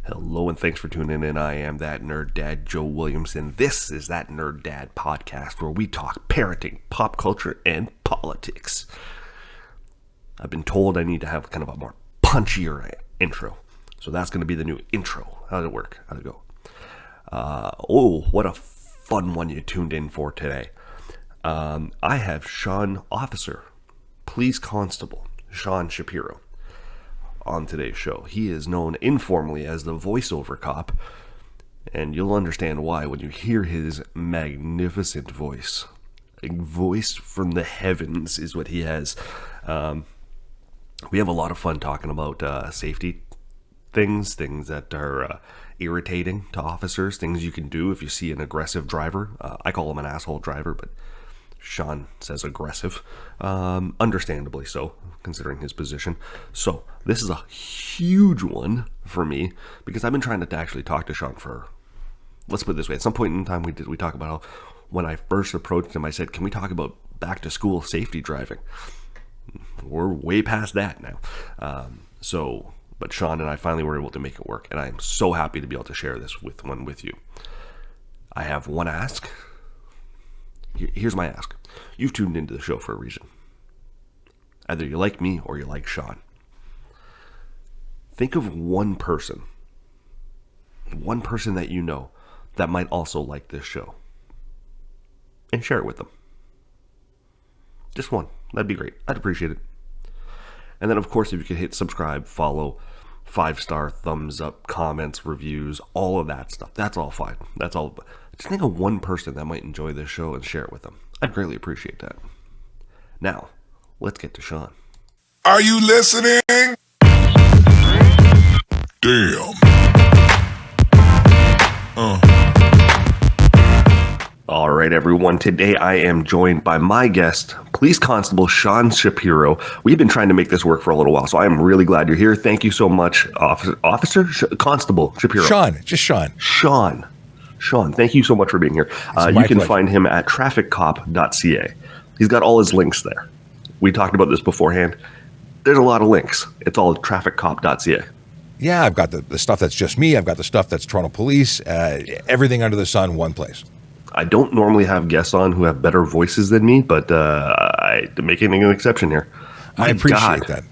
Hello and thanks for tuning in. I am that nerd dad, Joe Williamson. This is that Nerd Dad podcast where we talk parenting, pop culture, and politics. I've been told I need to have kind of a more punchier intro. So that's going to be the new intro. How did it work? How did it go? What a fun one you tuned in for today. I have Officer, Police Constable Sean Shapiro on today's show. He is known informally as the voiceover cop, and you'll understand why when you hear his magnificent voice. A voice from the heavens is what he has. We have a lot of fun talking about safety things that are irritating to officers, things you can do if you see an aggressive driver. I call him an asshole driver, but Sean says aggressive, understandably so, considering his position. So this is a huge one for me because I've been trying to actually talk to Sean for, let's put it this way, at some point in time we talk about how when I first approached him, I said, can we talk about back to school safety driving? We're way past that now. But Sean and I finally were able to make it work, and I'm so happy to be able to share this with you. I have one ask. Here's my ask. You've tuned into the show for a reason. Either you like me or you like Sean. Think of one person that you know that might also like this show, and share it with them. Just one. That'd be great. I'd appreciate it. And then, of course, if you could hit subscribe, follow, 5-star, thumbs up, comments, reviews, all of that stuff. That's all fine. That's all. Just think of one person that might enjoy this show and share it with them. I'd greatly appreciate that. Now, let's get to Sean. Are you listening? Damn. All right, everyone. Today I am joined by my guest, Police Constable Sean Shapiro. We've been trying to make this work for a little while, so I am really glad you're here. Thank you so much, Constable Shapiro. Sean, thank you so much for being here. You can find him at trafficcop.ca. He's got all his links there. We talked about this beforehand. There's a lot of links. It's all trafficcop.ca. Yeah, I've got the stuff that's just me. I've got the stuff that's Toronto Police. Everything under the sun, one place. I don't normally have guests on who have better voices than me, but I'm making an exception here. I appreciate that.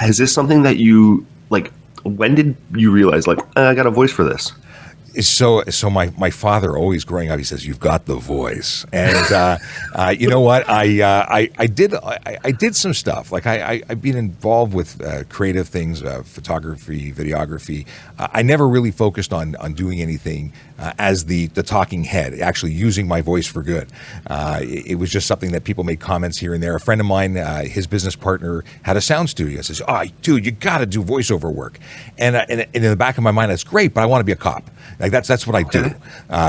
Is this something that you, like, when did you realize, like, I got a voice for this? So my father always growing up, he says, "You've got the voice," and you know what? I did some stuff. Like I've been involved with creative things, photography, videography. I never really focused on doing anything as the talking head, actually using my voice for good. It was just something that people made comments here and there. A friend of mine, his business partner, had a sound studio. Says, "Oh, dude, you got to do voiceover work," and in the back of my mind, that's great, but I want to be a cop. Like that's what I do.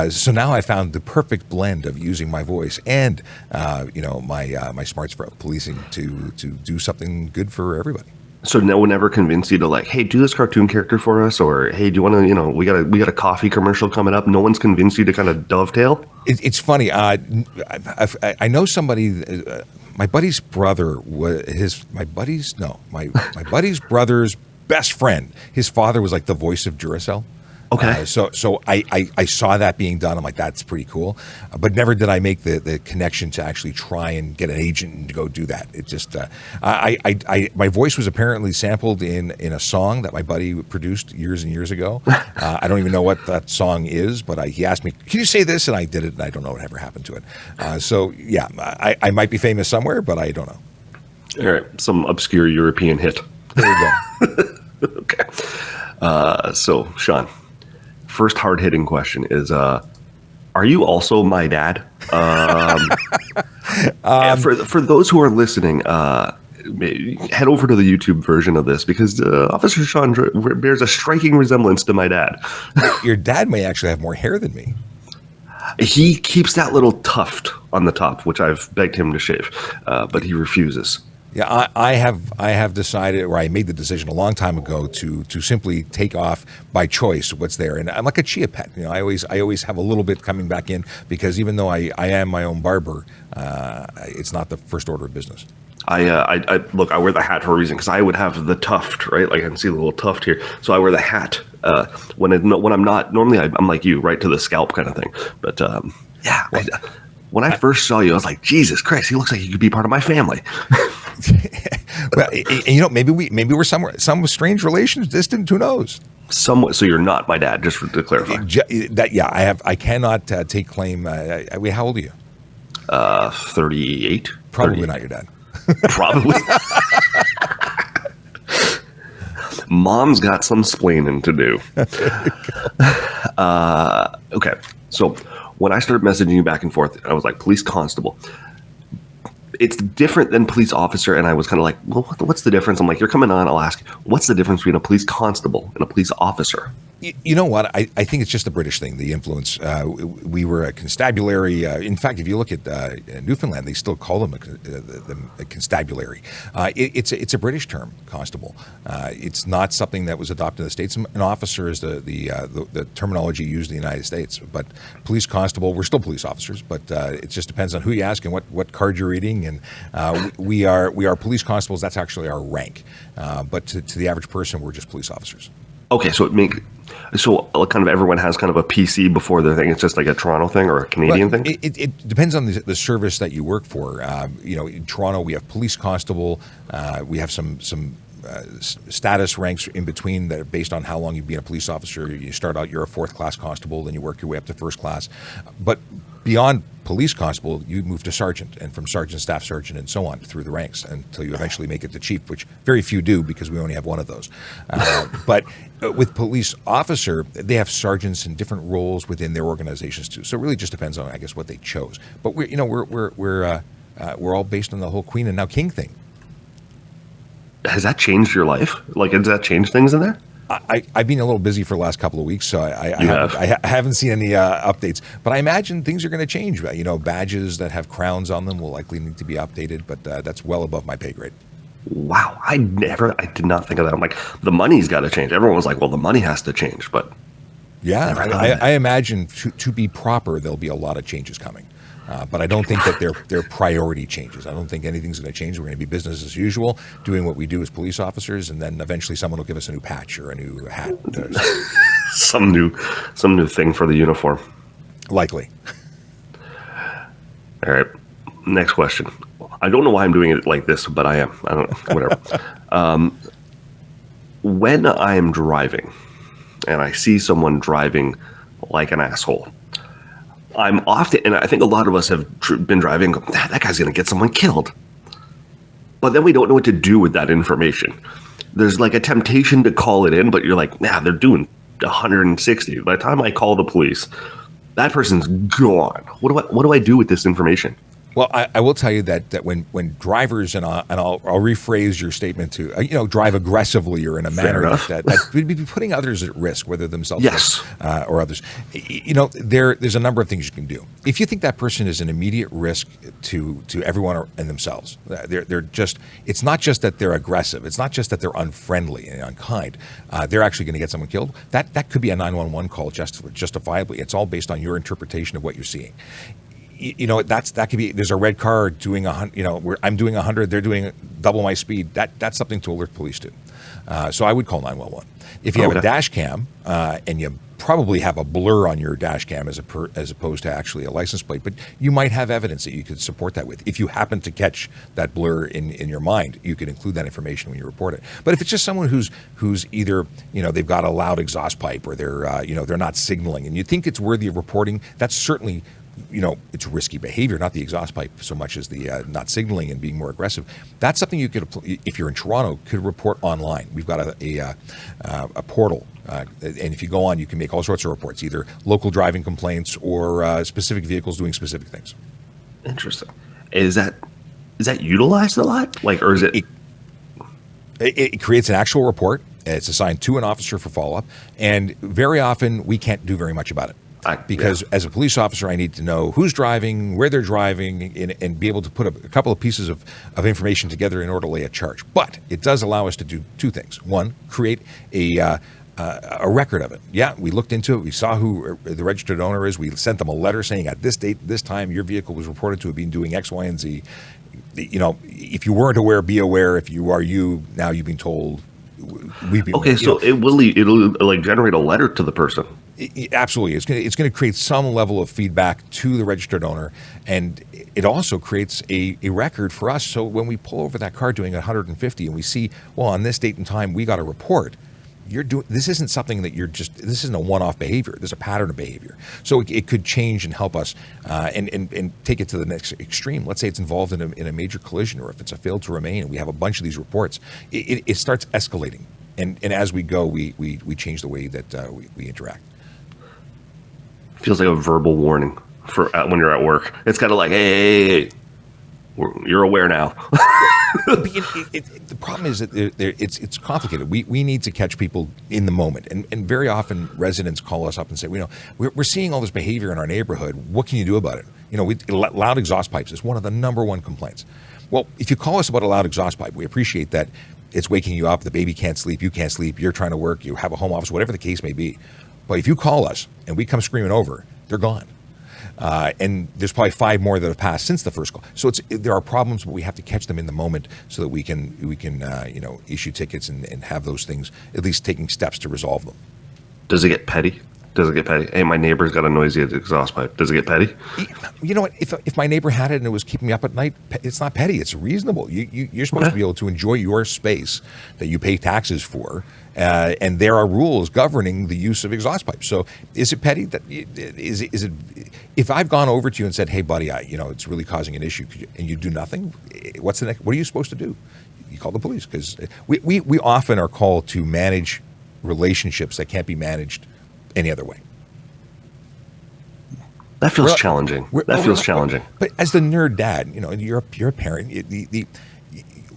So now I found the perfect blend of using my voice and my smarts for policing to do something good for everybody. So no one ever convinced you to, like, hey, do this cartoon character for us, or hey, do you want to, we got a coffee commercial coming up? No one's convinced you to kind of dovetail? It's funny. I know somebody. My buddy's brother was my buddy's brother's best friend. His father was like the voice of Duracell. Okay. So I saw that being done. I'm like, that's pretty cool. But never did I make the connection to actually try and get an agent to go do that. It just, my voice was apparently sampled in a song that my buddy produced years and years ago. I don't even know what that song is, but he asked me, can you say this? And I did it, and I don't know what ever happened to it. So yeah, I might be famous somewhere, but I don't know. All right. Some obscure European hit. There you go. Okay. So Sean, first hard-hitting question is, are you also my dad? For those who are listening, head over to the YouTube version of this because Officer Sean bears a striking resemblance to my dad. Your dad may actually have more hair than me. He keeps that little tuft on the top, which I've begged him to shave, but he refuses. Yeah, I have decided, or I made the decision a long time ago to simply take off by choice what's there, and I'm like a chia pet. I always have a little bit coming back in because even though I am my own barber, it's not the first order of business. I look. I wear the hat for a reason because I would have the tuft, right? Like I can see the little tuft here, so I wear the hat when I'm not. Normally, I'm like you, right to the scalp kind of thing. But yeah, when I first saw you, I was like, Jesus Christ, he looks like he could be part of my family. Well, maybe we're somewhere, some strange relations, distant. Who knows? Somewhat. So you're not my dad, just to clarify. I cannot take claim. How old are you? 38. Probably 38. not your dad. Probably. Mom's got some splaining to do. Okay. So when I started messaging you back and forth, I was like, police constable. It's different than police officer. And I was kind of like, well, what's the difference? I'm like, you're coming on. I'll ask you, what's the difference between a police constable and a police officer? You know what? I think it's just a British thing, the influence. We were a constabulary. In fact, if you look at Newfoundland, they still call them a constabulary. It's a British term, constable. It's not something that was adopted in the States. An officer is the terminology used in the United States. But police constable, we're still police officers, but it just depends on who you ask and what card you're reading. And we are police constables. That's actually our rank. But to the average person, we're just police officers. Okay, so kind of everyone has kind of a PC before their thing. It's just like a Toronto thing or a Canadian thing? It depends on the service that you work for. In Toronto, we have police constable. We have some status ranks in between that are based on how long you've been a police officer. You start out, you're a fourth class constable, then you work your way up to first class. But beyond police constable, you move to sergeant, and from sergeant, staff sergeant, and so on through the ranks until you eventually make it to chief, which very few do because we only have one of those. But with police officer, they have sergeants in different roles within their organizations too. So it really just depends on, I guess, what they chose. But we're all based on the whole queen and now king thing. Has that changed your life? Like, has that changed things in there? I've been a little busy for the last couple of weeks, so I haven't seen any updates. But I imagine things are going to change. Badges that have crowns on them will likely need to be updated, but that's well above my pay grade. Wow, I did not think of that. I'm like, the money's got to change. Everyone was like, well, the money has to change, but yeah, I imagine to be proper, there'll be a lot of changes coming. But I don't think that their priority changes. I don't think anything's going to change. We're going to be business as usual, doing what we do as police officers, and then eventually someone will give us a new patch or a new hat. some new thing for the uniform. Likely. All right. Next question. I don't know why I'm doing it like this, but I am. I don't know. Whatever. When I am driving and I see someone driving like an asshole, I'm often, and I think a lot of us have been driving, that guy's going to get someone killed. But then we don't know what to do with that information. There's like a temptation to call it in, but you're like, they're doing 160. By the time I call the police, that person's gone. What do I do with this information? Well, I will tell you that when drivers, and I'll rephrase your statement to, drive aggressively or in a manner that would be putting others at risk, whether themselves or others. There's a number of things you can do. If you think that person is an immediate risk to everyone and themselves, they're just, it's not just that they're aggressive. It's not just that they're unfriendly and unkind. They're actually going to get someone killed. That could be a 911 call justifiably. It's all based on your interpretation of what you're seeing. That could be, there's a red car doing I'm doing 100, they're doing double my speed. That's something to alert police to. So I would call 911. If you have a dash cam and you probably have a blur on your dash cam as opposed to actually a license plate, but you might have evidence that you could support that with. If you happen to catch that blur in your mind, you could include that information when you report it. But if it's just someone who's either they've got a loud exhaust pipe or they're not signaling and you think it's worthy of reporting, that's certainly it's risky behavior, not the exhaust pipe so much as the not signaling and being more aggressive. That's something you could, if you're in Toronto, could report online. We've got a portal, and if you go on, you can make all sorts of reports, either local driving complaints or specific vehicles doing specific things. Interesting. Is that utilized a lot? Or is it? It creates an actual report. It's assigned to an officer for follow-up, and very often we can't do very much about it. Because as a police officer, I need to know who's driving, where they're driving, and be able to put a couple of pieces of information together in order to lay a charge. But it does allow us to do two things. One, create a record of it. Yeah, we looked into it. We saw who the registered owner is. We sent them a letter saying at this date, this time, your vehicle was reported to have been doing X, Y, and Z. if you weren't aware, be aware. If you are now you've been told. We've been Okay, so it'll like generate a letter to the person. Absolutely, it's going to create some level of feedback to the registered owner, and it also creates a record for us. So when we pull over that car doing 150, and we see, well, on this date and time we got a report. This isn't something that this isn't a one-off behavior. There's a pattern of behavior. So it could change and help us and take it to the next extreme. Let's say it's involved in a major collision, or if it's a failed to remain, and we have a bunch of these reports, it starts escalating. And as we go, we change the way that we interact. Feels like a verbal warning for when you're at work. It's kind of like, hey, you're aware now. The problem is that it's complicated. We need to catch people in the moment, and very often residents call us up and say, we're seeing all this behavior in our neighborhood. What can you do about it? Loud exhaust pipes is one of the number one complaints. Well, if you call us about a loud exhaust pipe, we appreciate that it's waking you up. The baby can't sleep. You can't sleep. You're trying to work. You have a home office, whatever the case may be. But if you call us and we come screaming over, they're gone. And there's probably 5 more that have passed since the first call. So there are problems, but we have to catch them in the moment so that we can issue tickets and have those things, at least taking steps to resolve them. Does it get petty? Hey, my neighbor's got a noisy exhaust pipe. Does it get petty? You know what? If my neighbor had it and it was keeping me up at night, it's not petty. It's reasonable. You're supposed to be able to enjoy your space that you pay taxes for, and there are rules governing the use of exhaust pipes. So, is it petty? Is it? If I've gone over to you and said, "Hey, buddy, it's really causing an issue," and you do nothing, what's the next? What are you supposed to do? You call the police, because we often are called to manage relationships that can't be managed any other way. That feels challenging. That feels challenging. But as the nerd dad, you're a parent.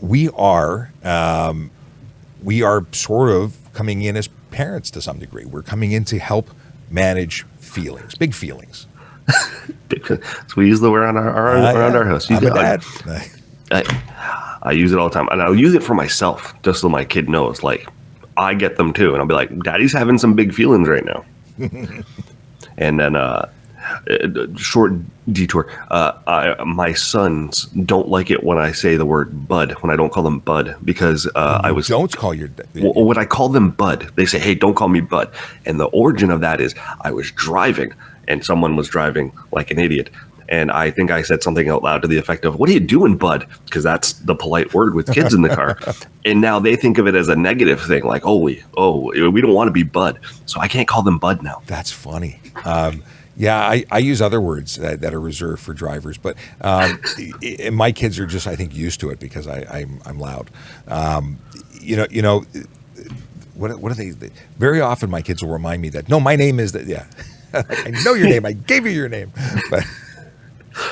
We are sort of coming in as parents to some degree. We're coming in to help manage feelings, big feelings. So we use the word around our house. I'm a dad. I use it all the time, and I'll use it for myself, just so my kid knows. Like, I get them too, and I'll be like, "Daddy's having some big feelings right now." And then short detour. My sons don't like it when I say the word bud, when I don't call them bud, because don't call your well, when I call them bud, they say, "Hey, don't call me bud." And the origin of that is I was driving and someone was driving like an idiot. And I think I said something out loud to the effect of, "What are you doing, bud?" Because that's the polite word with kids in the car. And now they think of it as a negative thing, like, we don't want to be bud. So I can't call them bud now. That's funny. I use other words that are reserved for drivers, but my kids are just, I think, used to it because I'm loud. What are they? Very often my kids will remind me that, no, my name is that. Yeah, I know your name. I gave you your name.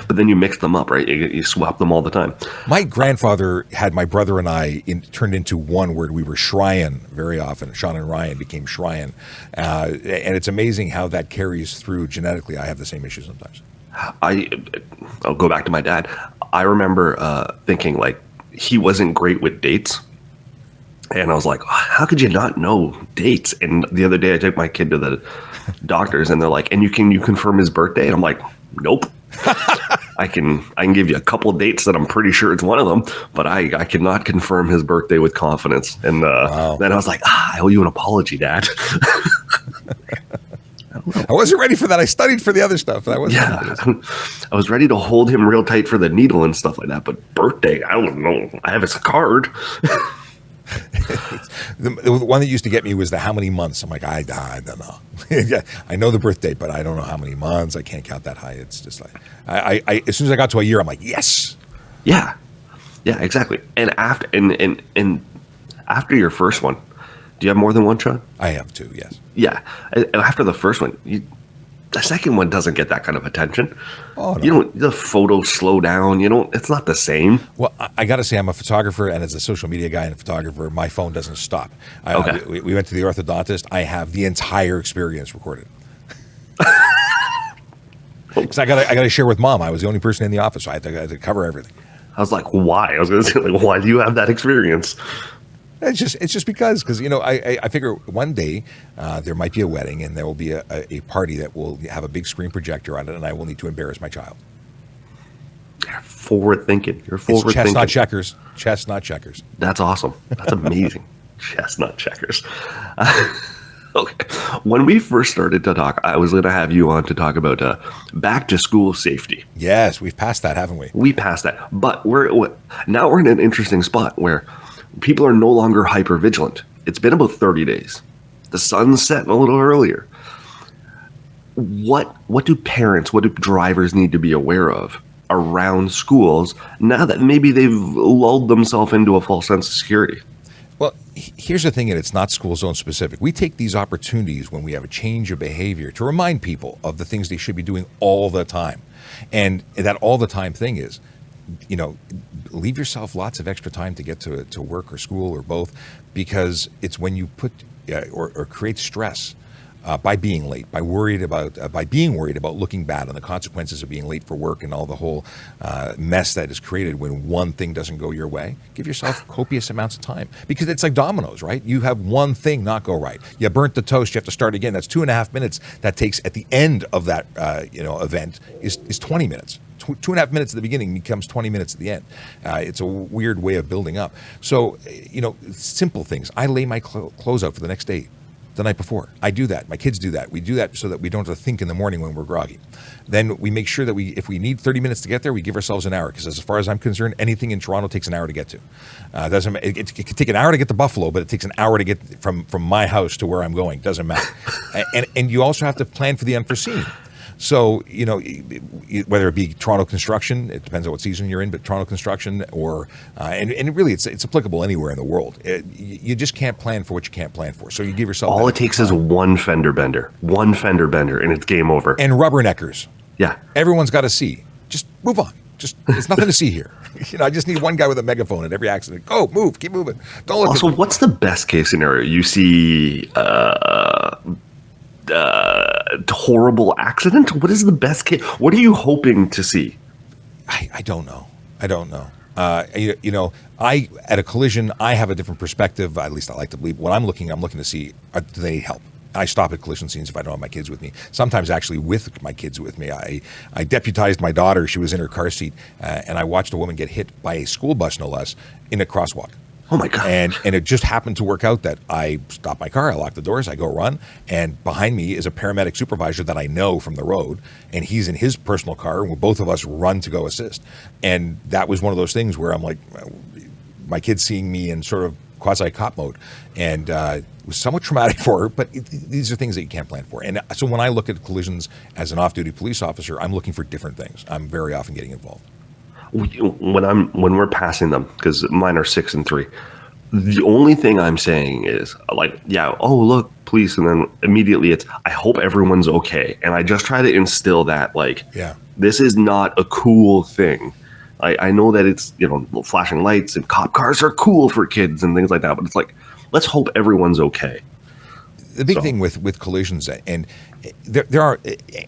But then you mix them up, right? You swap them all the time. My grandfather had my brother and I turned into one word. We were Shryan very often. Sean and Ryan became Shryan. And it's amazing how that carries through genetically. I have the same issue sometimes. I'll go back to my dad. I remember thinking, like, he wasn't great with dates. And I was like, how could you not know dates? And the other day I took my kid to the doctors and they're like, and can you confirm his birthday? And I'm like, nope. I can give you a couple of dates that I'm pretty sure it's one of them, but I cannot confirm his birthday with confidence. And then I was like, I owe you an apology, Dad. I wasn't ready for that. I studied for the other stuff. I was ready to hold him real tight for the needle and stuff like that, but birthday, I don't know. I have his card. The one that used to get me was the how many months. I'm like, I don't know. Yeah, I know the birth date, but I don't know how many months. I can't count that high. It's just like, I as soon as I got to a year, I'm like, yes. Yeah, exactly. And after after your first one, do you have more than one, Sean? I have 2. Yes. Yeah. After the first one, the second one doesn't get that kind of attention. Oh, no. The photos slow down. It's not the same. Well, I got to say, I'm a photographer, and as a social media guy and a photographer, my phone doesn't stop. Okay. We went to the orthodontist. I have the entire experience recorded. Because I got to share with Mom. I was the only person in the office, so I had to cover everything. I was like, why? I was going to say, like, why do you have that experience? It's just because I figure one day there might be a wedding and there will be a party that will have a big screen projector on it, and I will need to embarrass my child. Forward thinking. You're It's forward chestnut thinking. checkers. Chestnut checkers. That's awesome. That's amazing. Chestnut checkers. Okay. When we first started to talk, I was going to have you on to talk about back to school safety. Yes, we've passed that, haven't we? We passed that, but now we're in an interesting spot where people are no longer hyper vigilant. It's been about 30 days. The sun's setting a little earlier. What do parents, what do drivers need to be aware of around schools now that maybe they've lulled themselves into a false sense of security? Well, here's the thing, and it's not school zone specific. We take these opportunities when we have a change of behavior to remind people of the things they should be doing all the time. And that all the time thing is, leave yourself lots of extra time to get to work or school or both, because it's when you put or create stress by being late, by being worried about looking bad and the consequences of being late for work and all the whole mess that is created when one thing doesn't go your way. Give yourself copious amounts of time, because it's like dominoes, right? You have one thing not go right. You burnt the toast. You have to start again. That's 2.5 minutes that takes at the end of that event is 20 minutes. 2.5 minutes at the beginning becomes 20 minutes at the end. It's a weird way of building up. So, simple things. I lay my clothes out for the next day, the night before. I do that. My kids do that. We do that so that we don't have to think in the morning when we're groggy. Then we make sure that if we need 30 minutes to get there, we give ourselves an hour, because as far as I'm concerned, anything in Toronto takes an hour to get to. It could take an hour to get to Buffalo, but it takes an hour to get from my house to where I'm going. Doesn't matter. and you also have to plan for the unforeseen. So, whether it be Toronto construction, it depends on what season you're in, but Toronto construction or, and really it's applicable anywhere in the world. You just can't plan for what you can't plan for. So you give yourself. All it takes is one fender bender, and it's game over. And rubberneckers. Yeah. Everyone's got to see. Just move on. There's nothing to see here. I just need one guy with a megaphone at every accident. Go, move, keep moving. Don't look. Also, what's the best case scenario? You see, horrible accident? What is the best case? What are you hoping to see? I don't know. I at a collision, I have a different perspective. At least I like to believe. What I'm looking to see, do they need help? I stop at collision scenes if I don't have my kids with me. Sometimes actually with my kids with me. I deputized my daughter. She was in her car seat, and I watched a woman get hit by a school bus, no less, in a crosswalk. Oh my God. And it just happened to work out that I stop my car, I lock the doors, I go run, and behind me is a paramedic supervisor that I know from the road, and he's in his personal car, and both of us run to go assist. And that was one of those things where I'm like, my kid's seeing me in sort of quasi-cop mode, and it was somewhat traumatic for her, but these are things that you can't plan for. And so when I look at collisions as an off-duty police officer, I'm looking for different things. I'm very often getting involved. When we're passing them, because mine are 6 and 3, the only thing I'm saying is like, yeah, oh look, police, and then immediately it's, I hope everyone's okay, and I just try to instill that, like, yeah, this is not a cool thing. I know that it's, flashing lights and cop cars are cool for kids and things like that, but it's like, let's hope everyone's okay. The big thing with collisions, and there are,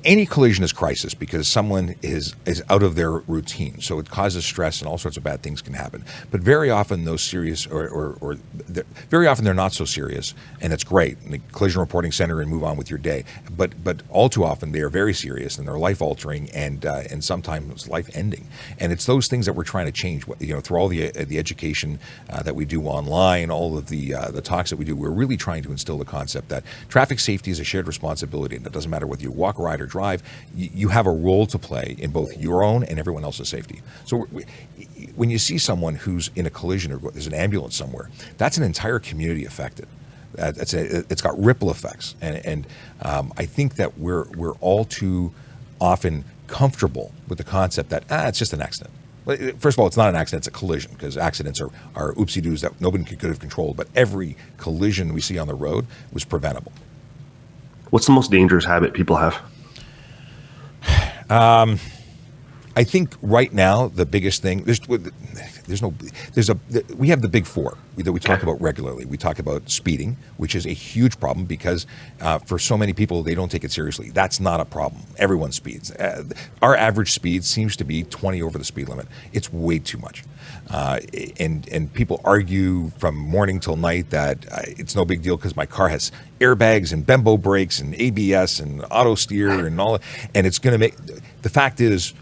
any collision is crisis because someone is out of their routine, so it causes stress and all sorts of bad things can happen. But very often those serious or very often they're not so serious, and it's great in the collision reporting center and move on with your day. But all too often they are very serious and they're life altering and sometimes life ending. And it's those things that we're trying to change. Through all the education that we do online, all of the talks that we do, we're really trying to instill the concept that traffic safety is a shared responsibility. And it doesn't matter whether you walk, ride, or drive. You have a role to play in both your own and everyone else's safety. So when you see someone who's in a collision or there's an ambulance somewhere, that's an entire community affected. It's got ripple effects. And I think that we're all too often comfortable with the concept that it's just an accident. First of all, it's not an accident, it's a collision, because accidents are oopsie-doos that nobody could have controlled. But every collision we see on the road was preventable. What's the most dangerous habit people have? I think right now the biggest thing we have the big four that we talk about regularly. We talk about speeding, which is a huge problem because for so many people they don't take it seriously. That's not a problem. Everyone speeds. Our average speed seems to be 20 over the speed limit. It's way too much. And people argue from morning till night that it's no big deal because my car has airbags and Bembo brakes and ABS and auto steer and all, and it's going to make. The fact is,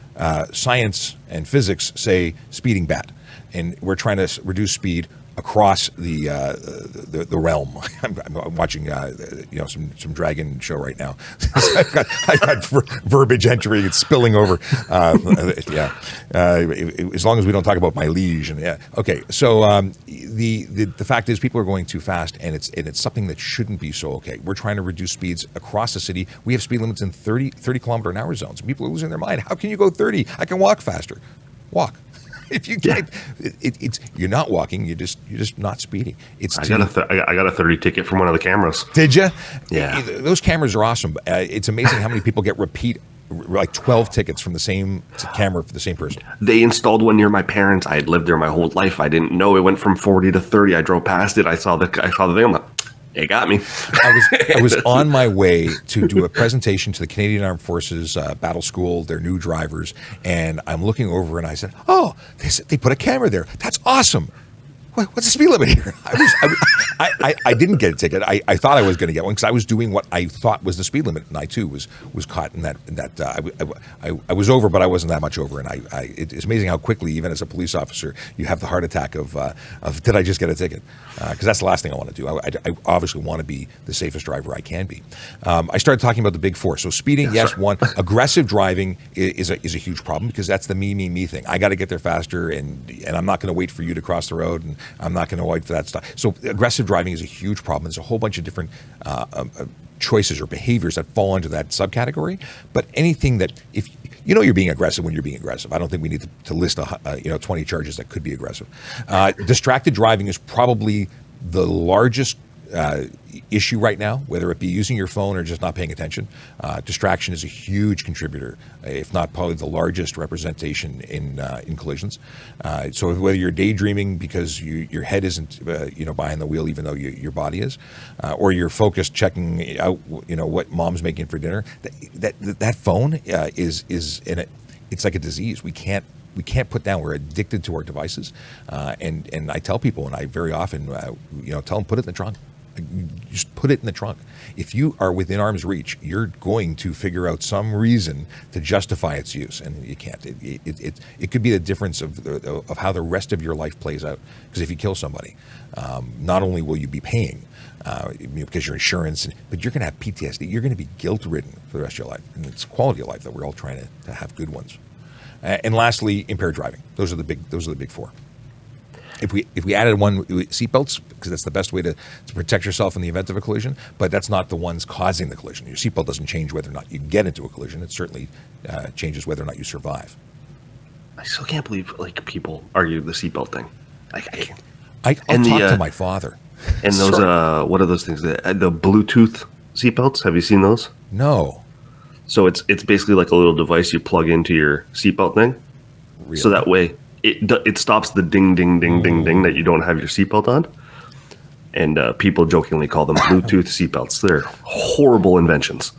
science and physics say speeding bad, and we're trying to reduce speed across the realm. I'm watching some dragon show right now. I've got verbiage entering, it's spilling over. As long as we don't talk about my liege. And okay. So the fact is, people are going too fast, and it's something that shouldn't be so. Okay, we're trying to reduce speeds across the city. We have speed limits in 30 kilometer an hour zones. People are losing their mind. How can you go 30? I can walk faster. Walk. If you can't, it's you're not walking. You're just not speeding. I got a 30 ticket from one of the cameras. Did you? Yeah. Those cameras are awesome. It's amazing how many people get like 12 tickets from the same camera for the same person. They installed one near my parents. I had lived there my whole life. I didn't know it went from 40 to 30. I drove past it. I saw the thing. I'm like, it got me. I was on my way to do a presentation to the Canadian Armed Forces Battle School, their new drivers, and I'm looking over and I said, "Oh, they put a camera there. That's awesome. What's the speed limit here?" I didn't get a ticket. I thought I was going to get one because I was doing what I thought was the speed limit, and I too was caught in that. I was over, but I wasn't that much over. And it's amazing how quickly, even as a police officer, you have the heart attack of did I just get a ticket? Because that's the last thing I want to do. I obviously want to be the safest driver I can be. I started talking about the big four. So speeding, yes, one. Aggressive driving is a huge problem because that's the me thing. I got to get there faster, and I'm not going to wait for you to cross the road, and I'm not going to wait for that stuff. So aggressive driving is a huge problem. There's a whole bunch of different choices or behaviors that fall into that subcategory. But anything that, if you're being aggressive when you're being aggressive. I don't think we need to list 20 charges that could be aggressive. Distracted driving is probably the largest issue right now, whether it be using your phone or just not paying attention. Distraction is a huge contributor, if not probably the largest representation in collisions. So whether you're daydreaming because your head isn't behind the wheel, even though your body is, or you're focused checking out what mom's making for dinner, that phone is in it. It's like a disease. We can't put down. We're addicted to our devices, and I tell people, and I very often tell them, put it in the trunk. Just put it in the trunk. If you are within arm's reach, you're going to figure out some reason to justify its use, and you can't. It could be the difference of how the rest of your life plays out. Because if you kill somebody, not only will you be paying because your insurance, but you're going to have PTSD. You're going to be guilt-ridden for the rest of your life, and it's quality of life that we're all trying to have good ones. And lastly, impaired driving. Those are the big four. If we added one, seatbelts, because that's the best way to protect yourself in the event of a collision, but that's not the ones causing the collision. Your seatbelt doesn't change whether or not you get into a collision. It certainly changes whether or not you survive. I still can't believe people argue the seatbelt thing. I can't. I'll talk to my father. And those, what are those things? The Bluetooth seatbelts. Have you seen those? No. So it's basically like a little device you plug into your seatbelt thing. Really? So that way it stops the ding, ding, ding, ding, ding that you don't have your seatbelt on. And people jokingly call them Bluetooth seatbelts. They're horrible inventions.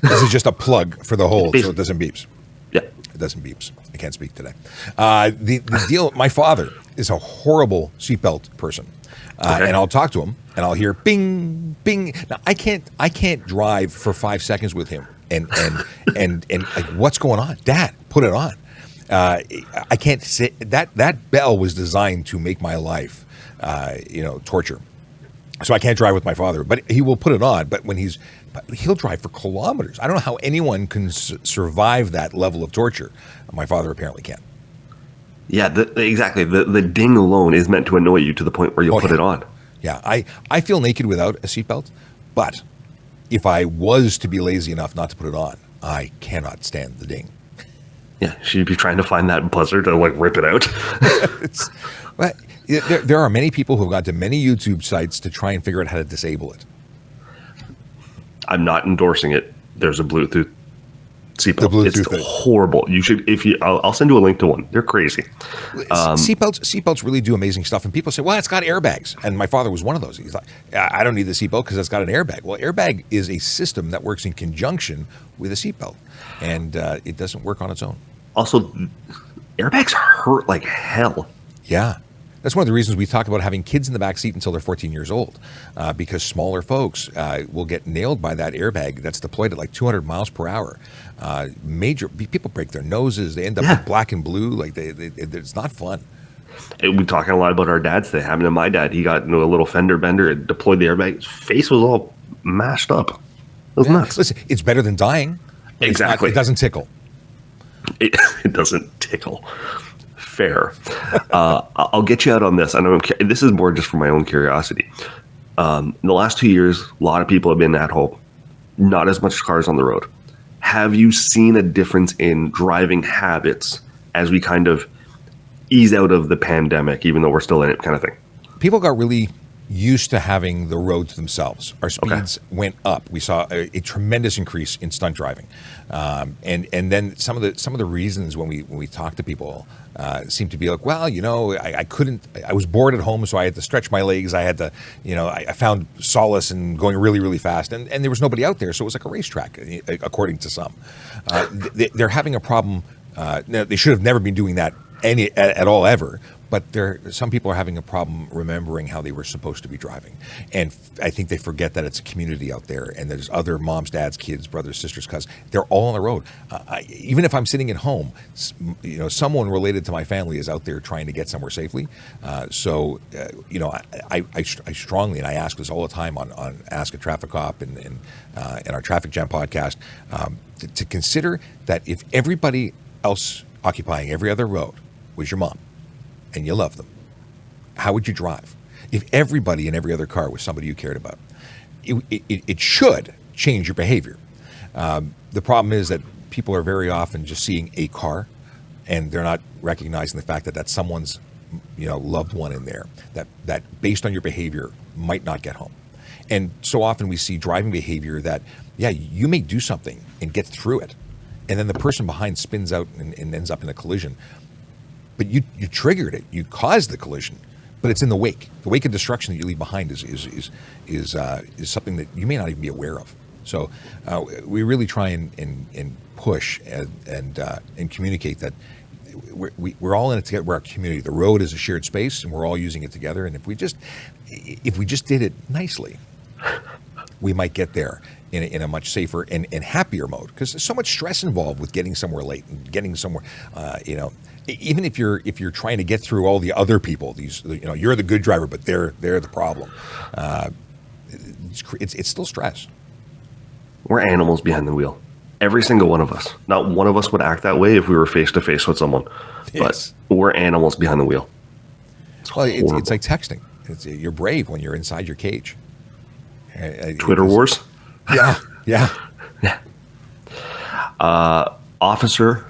This is just a plug for the hole so it doesn't beeps. Yeah. It doesn't beeps. I can't speak today. The deal, my father is a horrible seatbelt person. Okay. And I'll talk to him and I'll hear bing, bing. Now I can't drive for 5 seconds with him and like, what's going on? Dad, put it on. I can't say that bell was designed to make my life, torture. So I can't drive with my father, but he will put it on. But he'll drive for kilometers. I don't know how anyone can survive that level of torture. My father apparently can. Yeah, exactly. The ding alone is meant to annoy you to the point where you'll put it on. Yeah, I feel naked without a seatbelt, but if I was to be lazy enough not to put it on, I cannot stand the ding. Yeah, she'd be trying to find that buzzer to rip it out. There are many people who have gone to many YouTube sites to try and figure out how to disable it. I'm not endorsing it. There's a Bluetooth seatbelt. It's thing. Horrible. You should, I'll send you a link to one. They're crazy. Seatbelts really do amazing stuff. And people say, well, it's got airbags. And my father was one of those. He's like, I don't need the seatbelt because it's got an airbag. Well, airbag is a system that works in conjunction with a seatbelt. And it doesn't work on its own. Also, airbags hurt like hell. Yeah. That's one of the reasons we talk about having kids in the back seat until they're 14 years old, because smaller folks will get nailed by that airbag that's deployed at like 200 miles per hour. Major people break their noses. They end up with black and blue. Like it's not fun. We're talking a lot about our dads. They happened to my dad. He got into a little fender bender. It deployed the airbag. His face was all mashed up. It was nuts. Listen, it's better than dying. Exactly. It doesn't tickle. It doesn't tickle. Fair. I'll get you out on this. I know this is more just for my own curiosity. In the last 2 years, a lot of people have been at home. Not as much cars on the road. Have you seen a difference in driving habits as we kind of ease out of the pandemic, even though we're still in it, kind of thing? People got really used to having the road to themselves. Our speeds went up. We saw a tremendous increase in stunt driving, and then some of the reasons when we talk to people seem to be like, well, I couldn't. I was bored at home, so I had to stretch my legs. I had to, I found solace in going really, really fast, and there was nobody out there, so it was like a racetrack, according to some. They're having a problem. Now, they should have never been doing that at all ever. But some people are having a problem remembering how they were supposed to be driving. And I think they forget that it's a community out there, and there's other moms, dads, kids, brothers, sisters, cousins. They're all on the road. Even if I'm sitting at home, someone related to my family is out there trying to get somewhere safely. I strongly, and I ask this all the time on Ask a Traffic Cop and our Traffic Jam podcast, to consider that if everybody else occupying every other road was your mom, and you love them, how would you drive? If everybody in every other car was somebody you cared about, it should change your behavior. The problem is that people are very often just seeing a car, and they're not recognizing the fact that that's someone's loved one in there, that based on your behavior might not get home. And so often we see driving behavior that, you may do something and get through it, and then the person behind spins out and ends up in a collision. But you triggered it. You caused the collision, but it's in the wake. The wake of destruction that you leave behind is something that you may not even be aware of. So we really try and push and communicate that we're all in it together. We're a community. The road is a shared space, and we're all using it together. And if we just did it nicely, we might get there in a much safer and happier mode, because there's so much stress involved with getting somewhere late and getting somewhere. Even if you're trying to get through all the other people, you're the good driver, but they're the problem. It's still stress. We're animals behind the wheel. Every single one of us. Not one of us would act that way if we were face to face with someone. Yes. But we're animals behind the whl. It's like texting. You're brave when you're inside your cage. Twitter wars. Yeah. Officer,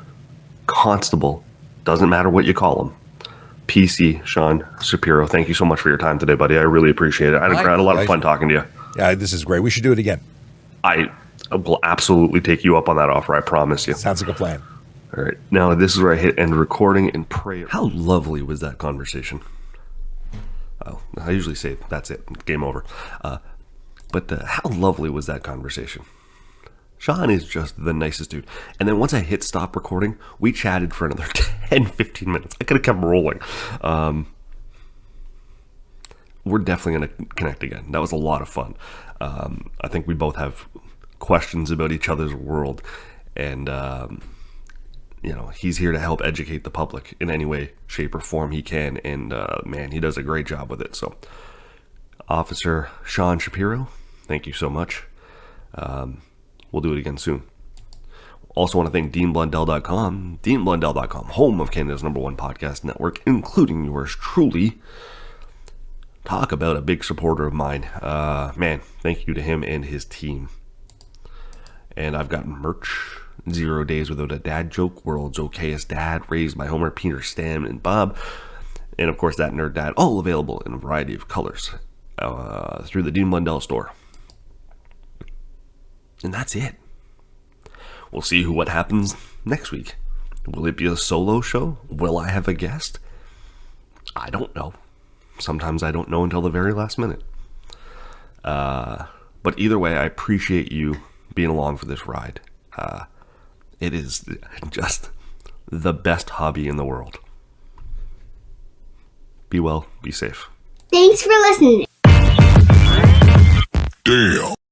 constable, doesn't matter what you call him. PC Sean Shapiro, thank you so much for your time today, buddy. I really appreciate it. I had a lot of fun talking to you. Yeah, this is great. We should do it again. I will absolutely take you up on that offer. I promise you. Sounds like a plan. All right. Now, this is where I hit end recording and pray. How lovely was that conversation? Oh, I usually say that's it. Game over. But how lovely was that conversation? Sean is just the nicest dude. And then once I hit stop recording, we chatted for another 10, 15 minutes. I could have kept rolling. We're definitely going to connect again. That was a lot of fun. I think we both have questions about each other's world. And, he's here to help educate the public in any way, shape, or form he can. And, man, he does a great job with it. So, Officer Sean Shapiro, thank you so much. We'll do it again soon. Also want to thank DeanBlundell.com, DeanBlundell.com, home of Canada's #1 podcast network, including yours truly. Talk about a big supporter of mine. Man, thank you to him and his team. And I've got merch. 0 Days Without a Dad Joke, World's Okayest Dad, Raised by Homer, Peter, Stan, and Bob. And of course, That Nerd Dad, all available in a variety of colors through the Dean Blundell store. And that's it. We'll see what happens next week. Will it be a solo show? Will I have a guest? I don't know. Sometimes I don't know until the very last minute. But either way, I appreciate you being along for this ride. It is just the best hobby in the world. Be well. Be safe. Thanks for listening. Damn.